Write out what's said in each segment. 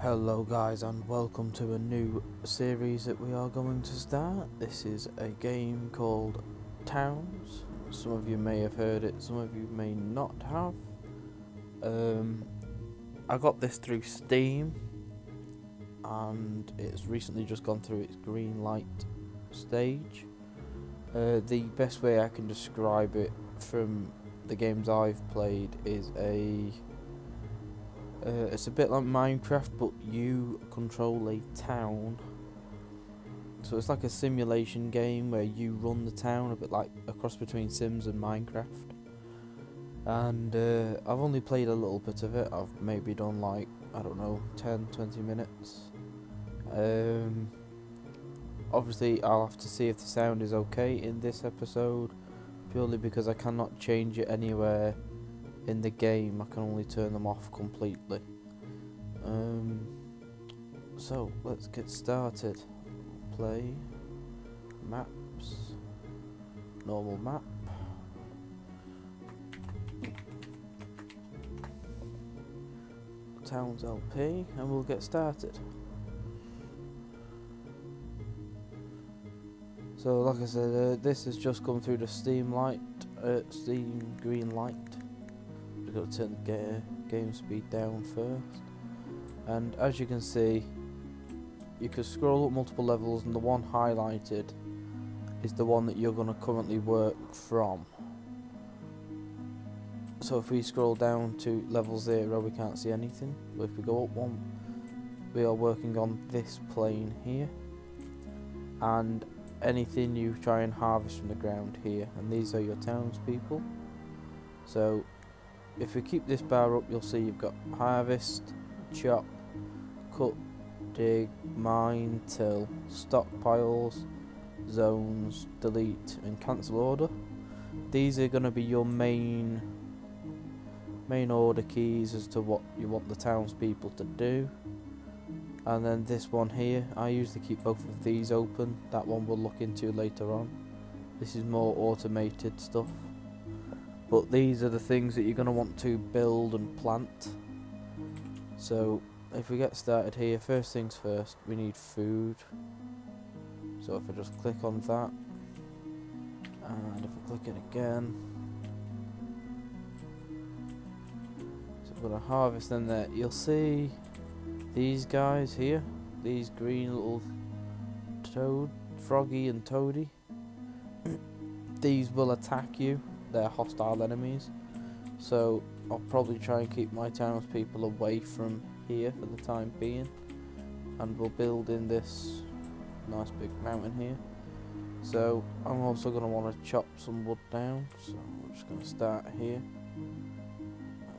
Hello guys, and welcome to a new series that we are going to start. This is a game called Towns. Some of you may have heard it, some of you may not have. I got this through Steam and it's recently just gone through its green light stage. The best way I can describe it from the games I've played is it's a bit like Minecraft, but you control a town. So it's like a simulation game where you run the town, a bit like a cross between Sims and Minecraft. And I've only played a little bit of it. I've maybe done like, I don't know, 10-20 minutes. Obviously I'll have to see if the sound is okay in this episode, purely because I cannot change it anywhere in the game. I can only turn them off completely. So let's get started. Play maps, normal map. Towns LP, and we'll get started. So like I said, this has just come through the Steam green light. We've got to turn the game speed down first, and as you can see, you can scroll up multiple levels, and the one highlighted is the one that you're going to currently work from. So if we scroll down to level 0, we can't see anything, but if we go up one, we are working on this plane here, and anything you try and harvest from the ground here, and these are your townspeople. So if we keep this bar up, you'll see you've got harvest, chop, cut, dig, mine, till, stockpiles, zones, delete and cancel order. These are going to be your main order keys as to what you want the townspeople to do. And then this one here, I usually keep both of these open. That one we'll look into later on. This is more automated stuff. But these are the things that you're going to want to build and plant. So if we get started here, first things first, we need food. So if I just click on that, and if I click it again, so I'm going to harvest them there. You'll see these guys here, these green little Froggy and Toady. These will attack you. They're hostile enemies, so I'll probably try and keep my townspeople away from here for the time being, and we'll build in this nice big mountain here. So I'm also going to want to chop some wood down, so I'm just going to start here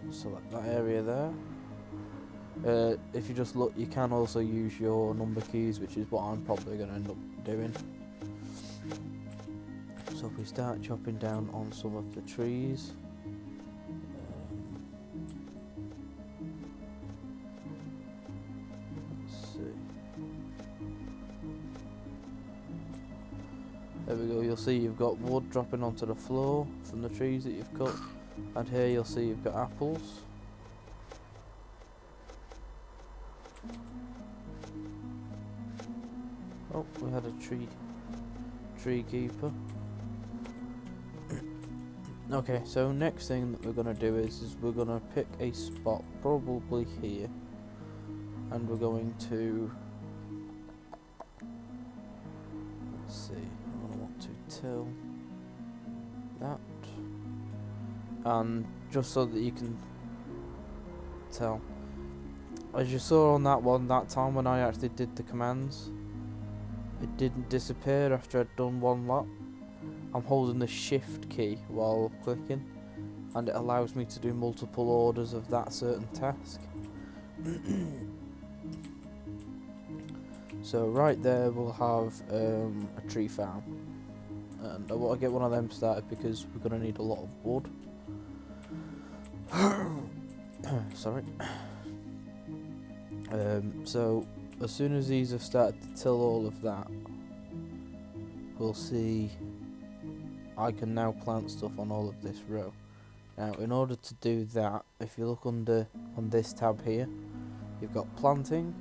and select that area there. If you just look, you can also use your number keys, which is what I'm probably going to end up doing. So if we start chopping down on some of the trees, let's see. There we go. You'll see you've got wood dropping onto the floor from the trees that you've cut, and here you'll see you've got apples. Oh, we had a tree keeper. Okay, so next thing that we're going to do is we're going to pick a spot, probably here, and we're going to, let's see, I'm going to want to till that, and just so that you can tell, as you saw on that one, that time when I actually did the commands, it didn't disappear after I'd done one lot. I'm holding the shift key while clicking, and it allows me to do multiple orders of that certain task. So right there we'll have a tree farm, and I want to get one of them started because we're going to need a lot of wood. Sorry. So as soon as these have started to till all of that, we'll see I can now plant stuff on all of this row. Now in order to do that, if you look on this tab here, you've got planting.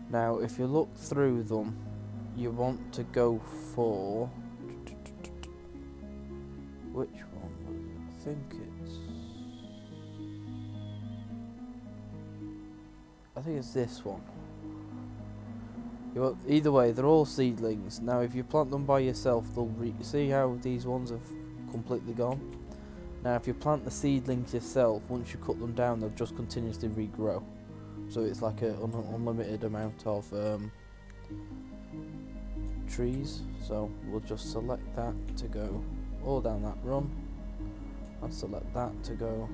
Now if you look through them, you want to go for, which one was it? I think it's this one. Either way, they're all seedlings. Now if you plant them by yourself, they'll see how these ones have completely gone. Now if you plant the seedlings yourself, once you cut them down, they'll just continuously regrow. So it's like an unlimited amount of trees. So we'll just select that to go all down that run, and select that to go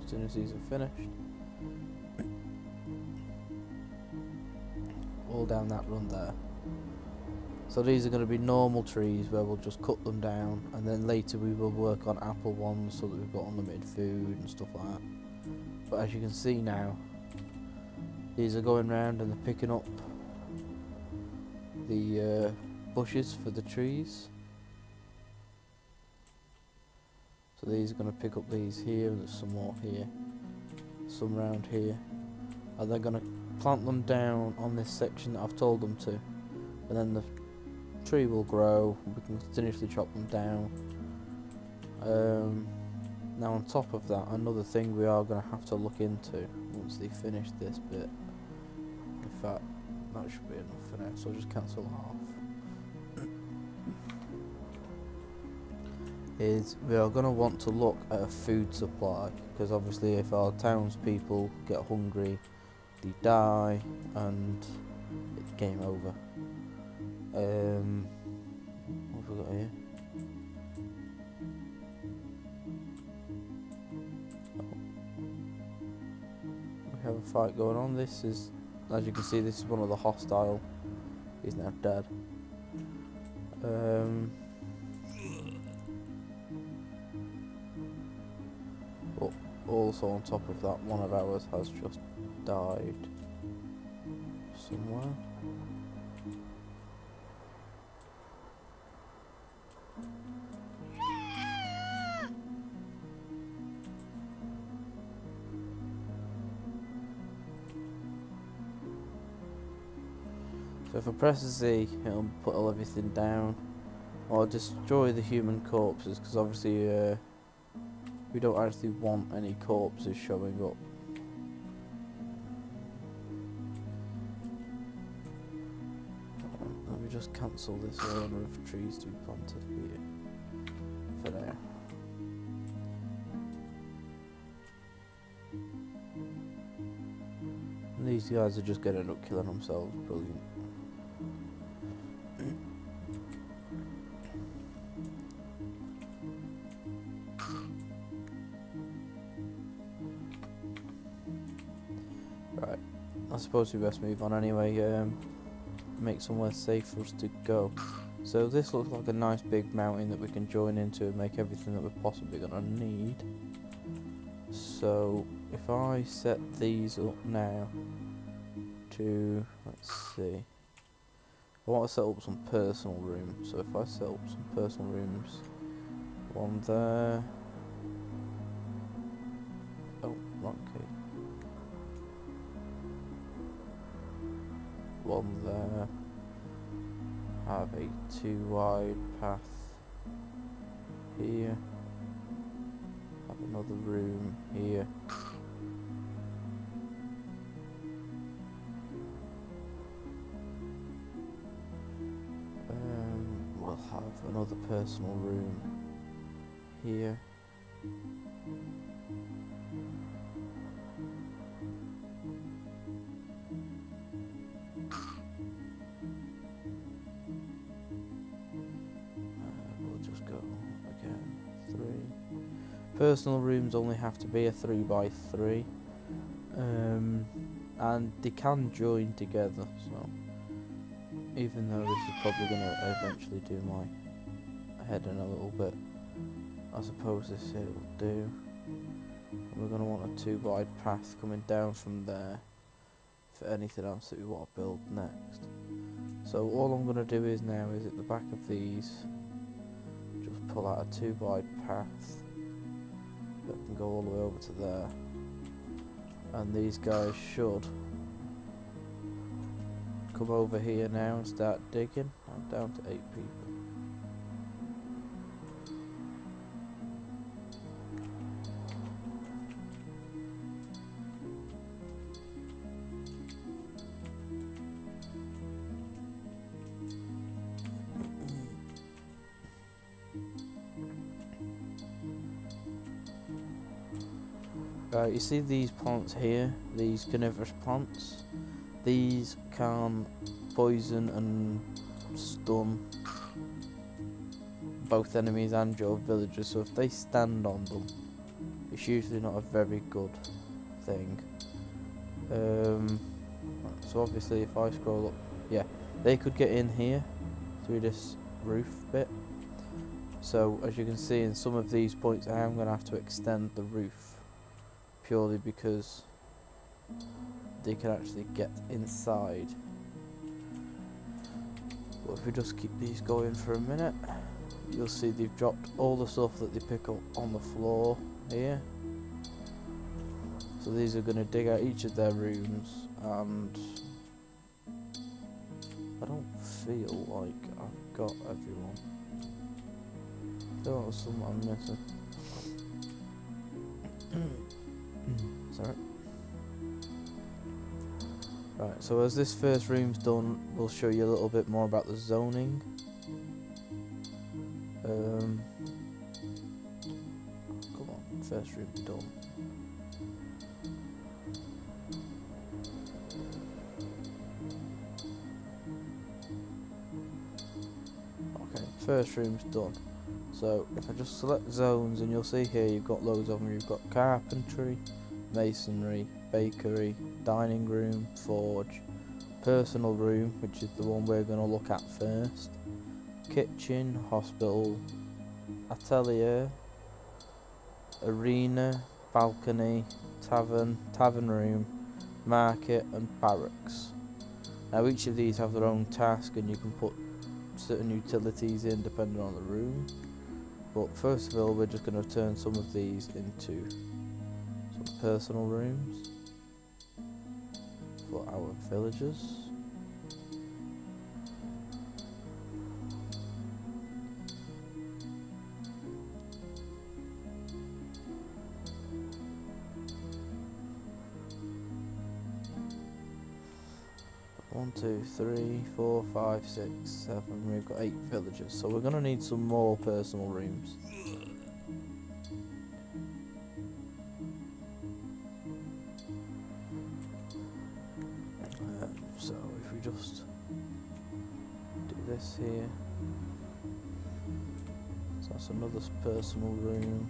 as soon as these are finished. All down that run there. So these are going to be normal trees where we'll just cut them down, and then later we will work on apple ones so that we've got unlimited food and stuff like that. But as you can see now, these are going round and they're picking up the bushes for the trees. So these are going to pick up these here, and there's some more here, some round here, and they're going to plant them down on this section that I've told them to, and then the tree will grow. We can continuously chop them down. Now on top of that, another thing we are going to have to look into once they finish this bit, in fact that should be enough for now, so I'll just cancel that off, is we are going to want to look at a food supply, because obviously if our townspeople get hungry, they die and it's game over. What have we got here? We have a fight going on. This is, as you can see, this is one of the hostile. He's now dead. But also on top of that, one of ours has just died somewhere. So if I press Z, it'll put everything down, or destroy the human corpses, because obviously we don't actually want any corpses showing up. Let me just cancel this order of trees to be planted here for now. And these guys are just getting up, killing themselves. Brilliant. Right, I suppose we best move on anyway, make somewhere safe for us to go. So this looks like a nice big mountain that we can join into and make everything that we're possibly going to need. So if I set these up now to, let's see, I want to set up some personal rooms. So if I set up some personal rooms, one there, oh, wrong key. One there, have a 2 wide path here, have another room here, we'll have another personal room here. Personal rooms only have to be a 3 by 3, and they can join together, so even though this is probably going to eventually do my head in a little bit, I suppose this here will do. And we're going to want a 2 wide path coming down from there for anything else that we want to build next. So all I'm going to do is now is at the back of these, just pull out a 2 wide path that can go all the way over to there, And these guys should come over here now and start digging. I'm down to 8 people. Right, you see these plants here, these carnivorous plants? These can poison and stun both enemies and your villagers, so if they stand on them, it's usually not a very good thing. So obviously if I scroll up, yeah, they could get in here through this roof bit. So as you can see in some of these points I am going to have to extend the roof, purely because they can actually get inside. But if we just keep these going for a minute, you'll see they've dropped all the stuff that they pick up on the floor here. So these are going to dig out each of their rooms, and I don't feel like I've got everyone. I feel like there's someone I'm missing. Sorry. Right, so as this first room's done, we'll show you a little bit more about the zoning. Come on, first room done. Okay, first room's done. So if I just select zones, and you'll see here you've got loads of them. You've got carpentry, masonry, bakery, dining room, forge, personal room, which is the one we're going to look at first, kitchen, hospital, atelier, arena, balcony, tavern room, market and barracks. Now each of these have their own task, and you can put certain utilities in depending on the room. But first of all, we're just going to turn some of these into some personal rooms for our villagers. One, two, three, 4, 5, 6, 7. We've got 8 villagers, so we're going to need some more personal rooms. So if we just do this here, so that's another personal room.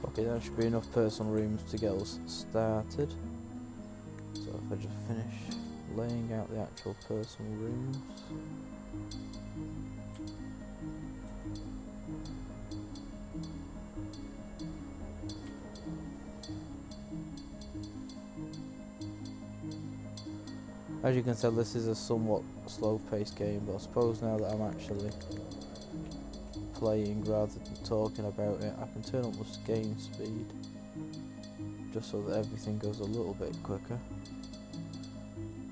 Okay, that should be enough personal rooms to get us started. So if I just finish laying out the actual personal rooms. As you can tell, this is a somewhat slow-paced game, but I suppose now that I'm actually playing rather than talking about it, I can turn up the game speed just so that everything goes a little bit quicker.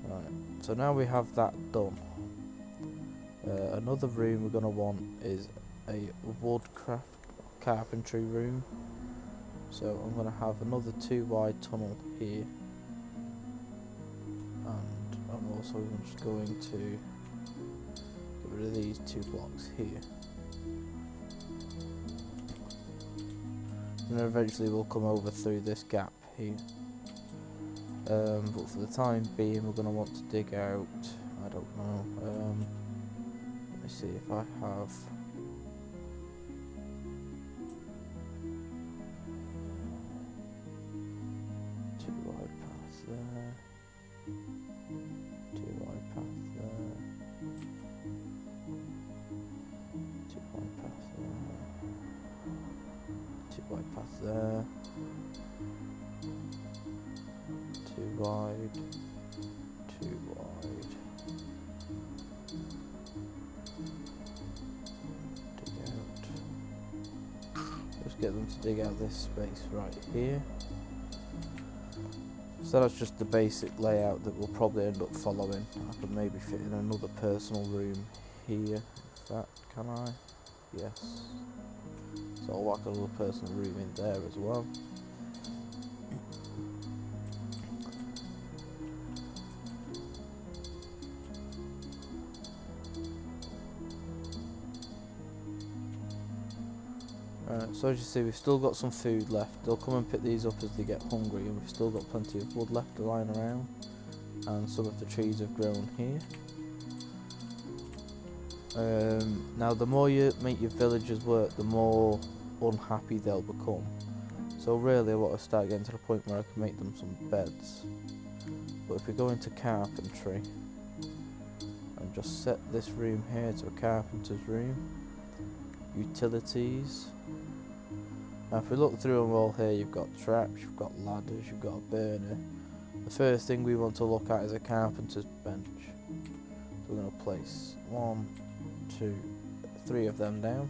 Right, so now we have that done. Another room we're going to want is a woodcraft carpentry room. So I'm going to have another 2 wide tunnel here, and I'm also just going to get rid of these 2 blocks here. And then eventually we'll come over through this gap here. but for the time being we're going to want to dig out, I don't know, let me see if I have two wide paths there, two wide paths there, two wide paths there, two wide paths there, too wide, too wide, dig out, just get them to dig out this space right here. So that's just the basic layout that we'll probably end up following. I could maybe fit in another personal room here, in fact, can I? Yes. So I'll whack another personal room in there as well. So as you see, we've still got some food left. They'll come and pick these up as they get hungry, and we've still got plenty of wood left lying around, and some of the trees have grown here. Now the more you make your villagers work, the more unhappy they'll become. So really I want to start getting to the point where I can make them some beds. But if we go into carpentry and just set this room here to a carpenter's room, utilities. Now if we look through them all here, you've got traps, you've got ladders, you've got a burner. The first thing we want to look at is a carpenter's bench. So we're going to place 1, 2, 3 of them down.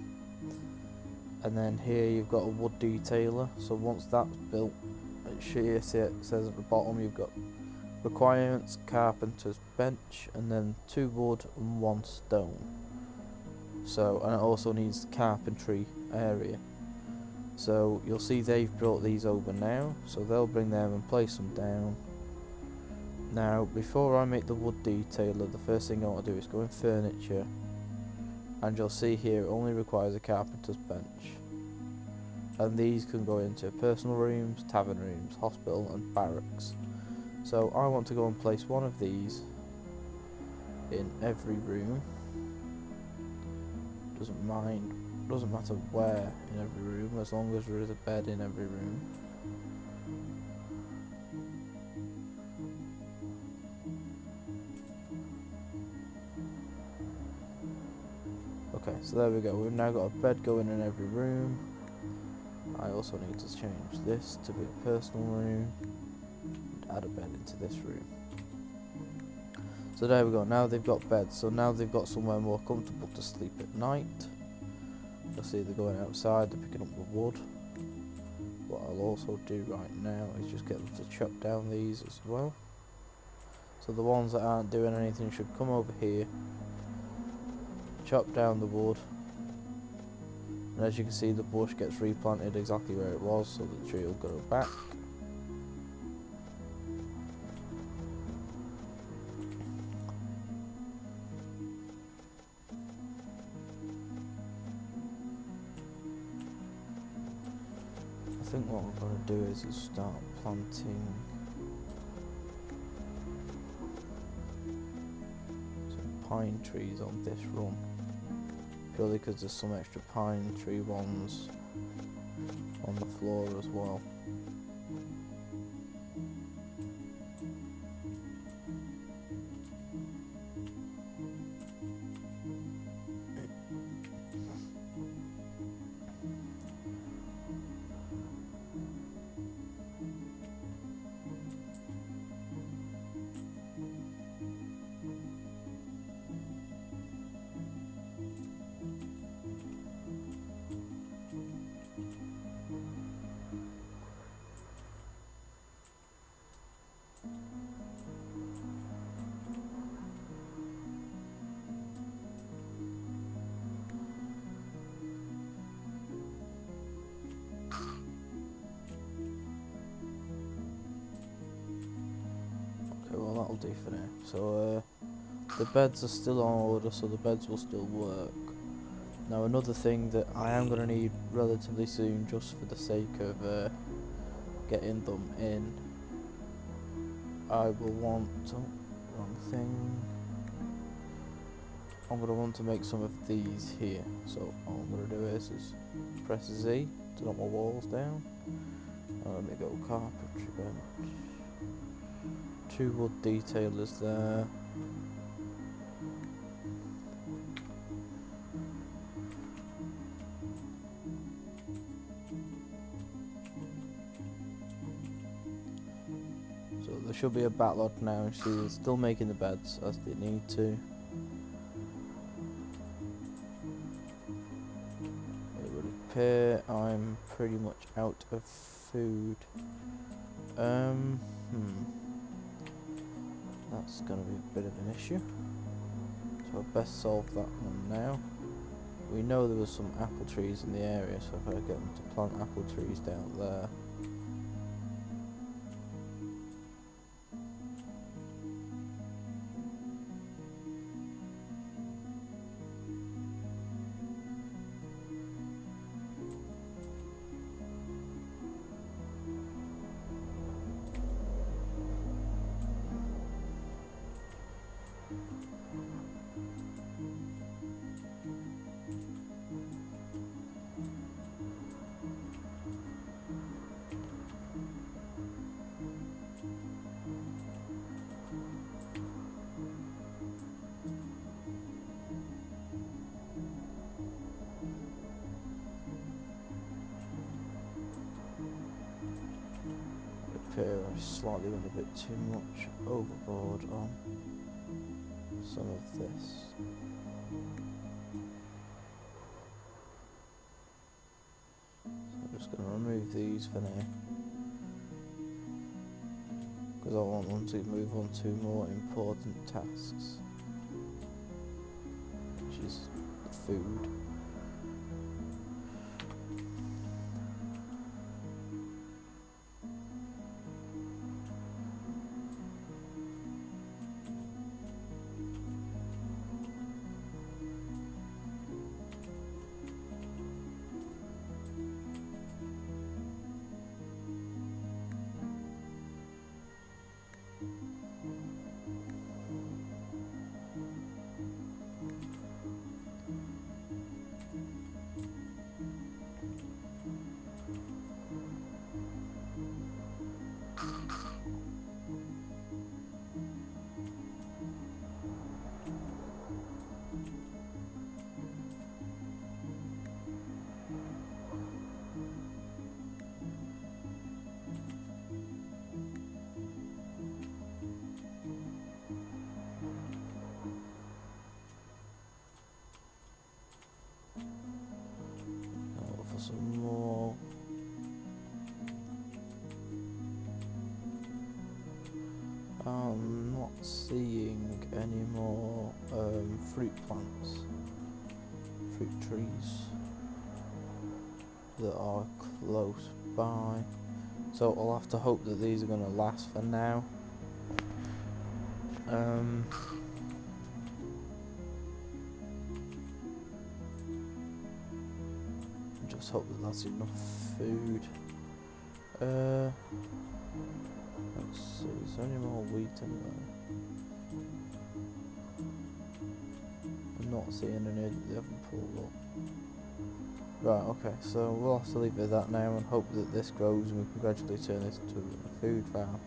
And then here you've got a wood detailer. So once that's built, it says at the bottom you've got requirements, carpenter's bench, and then 2 wood and 1 stone. So, and it also needs carpentry area. So you'll see they've brought these over now, so they'll bring them and place them down. Now before I make the wood detailer, the first thing I want to do is go in furniture, and you'll see here it only requires a carpenter's bench, and these can go into personal rooms, tavern rooms, hospital and barracks. So I want to go and place one of these in every room. Doesn't matter where in every room, as long as there is a bed in every room. Okay, so there we go, we've now got a bed going in every room. I also need to change this to be a personal room and add a bed into this room. So there we go, now they've got beds, so now they've got somewhere more comfortable to sleep at night. You'll see they're going outside, they're picking up the wood. What I'll also do right now is just get them to chop down these as well. So the ones that aren't doing anything should come over here, chop down the wood, and as you can see the bush gets replanted exactly where it was, so the tree will grow back. I think what we're going to do is start planting some pine trees on this run, purely because there's some extra pine tree ones on the floor as well. Well, that'll do for now. So the beds are still on order, so the beds will still work. Now another thing that I am going to need relatively soon, just for the sake of getting them in, I will want, oh, wrong thing. I'm going to want to make some of these here. So all I'm going to do is press Z to knock my walls down. And let me go carpentry bench. 2 wood detailers there. So there should be a backlog now. You see, they're still making the beds as they need to. It would appear I'm pretty much out of food. That's going to be a bit of an issue. So I'll best solve that one now. We know there was some apple trees in the area, so if I get them to plant apple trees down there. I slightly went a bit too much overboard on some of this. So I'm just going to remove these for now, because I want them to move on to more important tasks, which is food. Some more. I'm not seeing any more fruit plants, fruit trees that are close by. So I'll have to hope that these are going to last for now. Just hope that that's enough food. Let's see, is there any more wheat anywhere? I'm not seeing any that they haven't pulled up. Right, okay, so we'll have to leave it at that now and hope that this grows and we can gradually turn this into a food farm.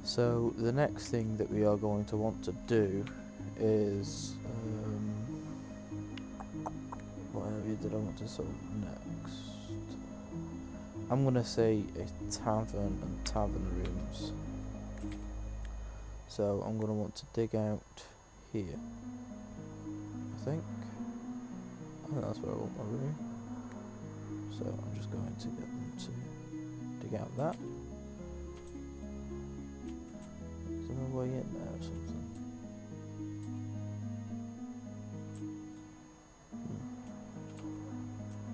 So the next thing that we are going to want to do is what area did I want to solve next? I'm gonna say a tavern and tavern rooms. So I'm gonna want to dig out here, I think that's where I want my room. So I'm just going to get them to dig out that. Is there a way in there or something?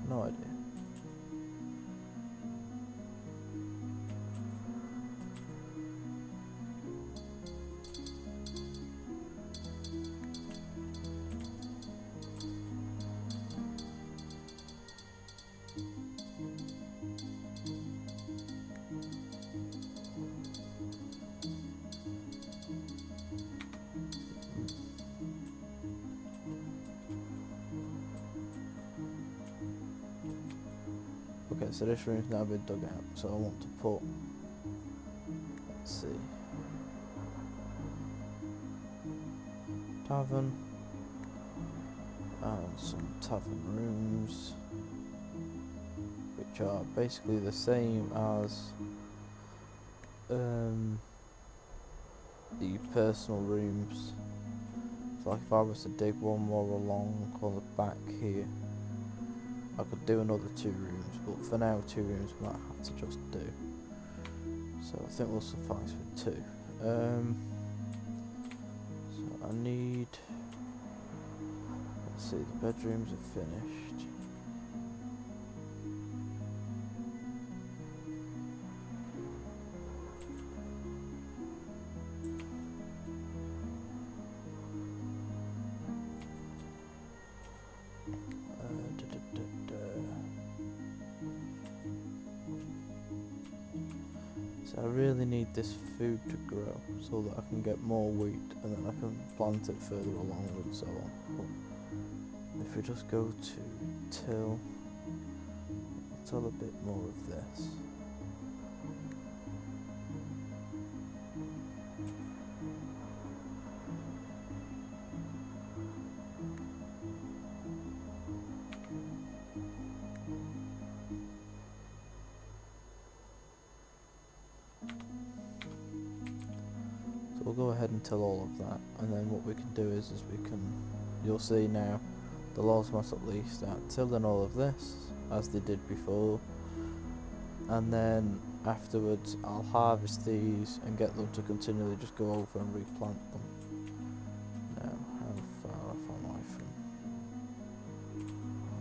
No idea. Okay, so this room's now been dug out, so I want to put, let's see, tavern, and some tavern rooms, which are basically the same as the personal rooms. So like if I was to dig one more along on the back here, I could do another 2 rooms, but for now 2 rooms we might have to just do. So I think we'll suffice with 2. So I need, let's see, the bedrooms are finished. So I really need this food to grow so that I can get more wheat and then I can plant it further along and so on. But if we just go to till a bit more of this. We'll go ahead and till all of that, and then what we can do is we can, you'll see now, the laws must at least start tilling all of this, as they did before, and then afterwards I'll harvest these and get them to continually just go over and replant them. Now, how far off am I from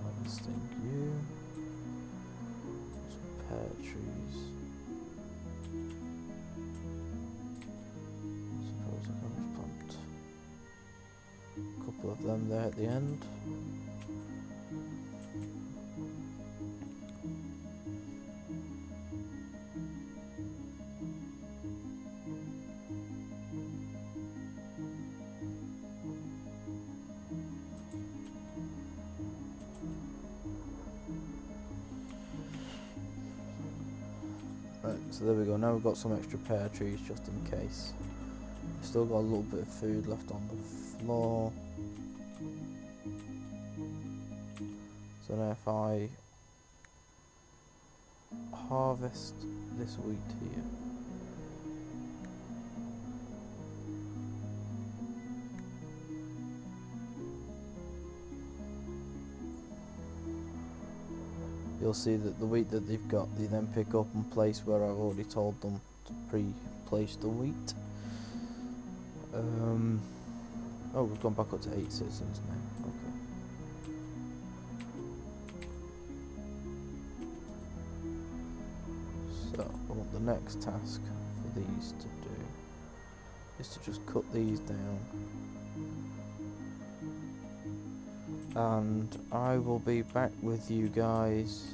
harvesting you? Some pear trees. Of them there at the end. Right, so there we go. Now we've got some extra pear trees just in case. We've still got a little bit of food left on the floor. So now if I harvest this wheat here, you'll see that the wheat that they've got, they then pick up and place where I've already told them to pre-place the wheat. Oh, we've gone back up to 8 citizens now. Okay. So, what the next task for these to do is to just cut these down. And I will be back with you guys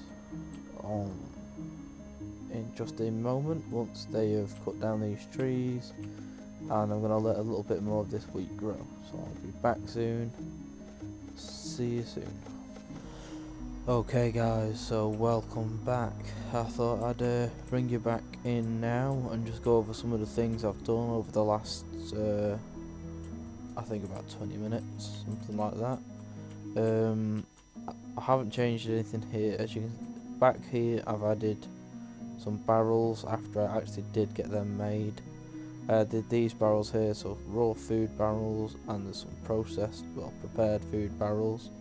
in just a moment once they have cut down these trees, and I'm going to let a little bit more of this wheat grow. So I'll be back soon. See you soon. Okay guys, so welcome back. I thought I'd bring you back in now and just go over some of the things I've done over the last I think about 20 minutes, something like that. I haven't changed anything here. As you can, back here I've added some barrels after I actually did get them made. I did these barrels here, so raw food barrels, and there's some processed, well, prepared food barrels.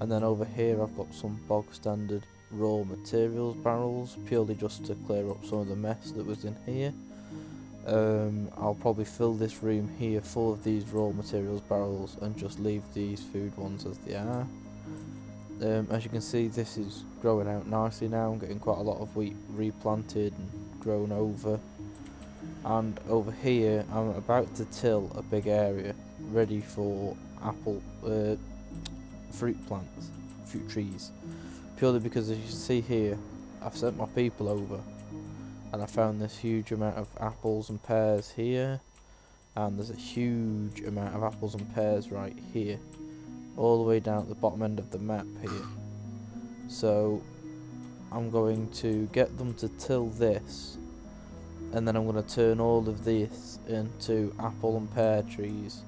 And then over here I've got some bog standard raw materials barrels, purely just to clear up some of the mess that was in here. I'll probably fill this room here full of these raw materials barrels and just leave these food ones as they are. As you can see, this is growing out nicely now. I'm getting quite a lot of wheat replanted and grown over. And over here I'm about to till a big area ready for apple fruit plants, fruit trees, purely because, as you can see here, I've sent my people over and I found this huge amount of apples and pears here, and there's a huge amount of apples and pears right here, all the way down at the bottom end of the map here. So I'm going to get them to till this, and then I'm going to turn all of this into apple and pear trees,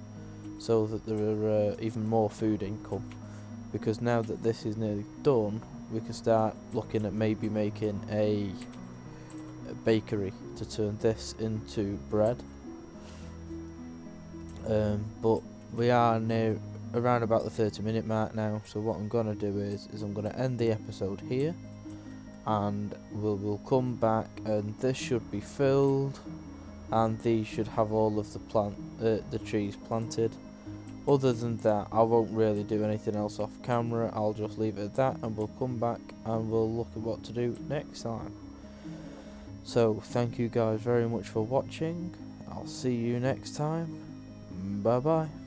so that there are even more food income. Because now that this is nearly done, we can start looking at maybe making a bakery to turn this into bread. But we are now around about the 30-minute mark now, so what I'm gonna do is I'm gonna end the episode here, and we'll come back, and this should be filled, and these should have all of the trees planted. Other than that, I won't really do anything else off camera. I'll just leave it at that, and we'll come back and we'll look at what to do next time. So thank you guys very much for watching. I'll see you next time. Bye bye.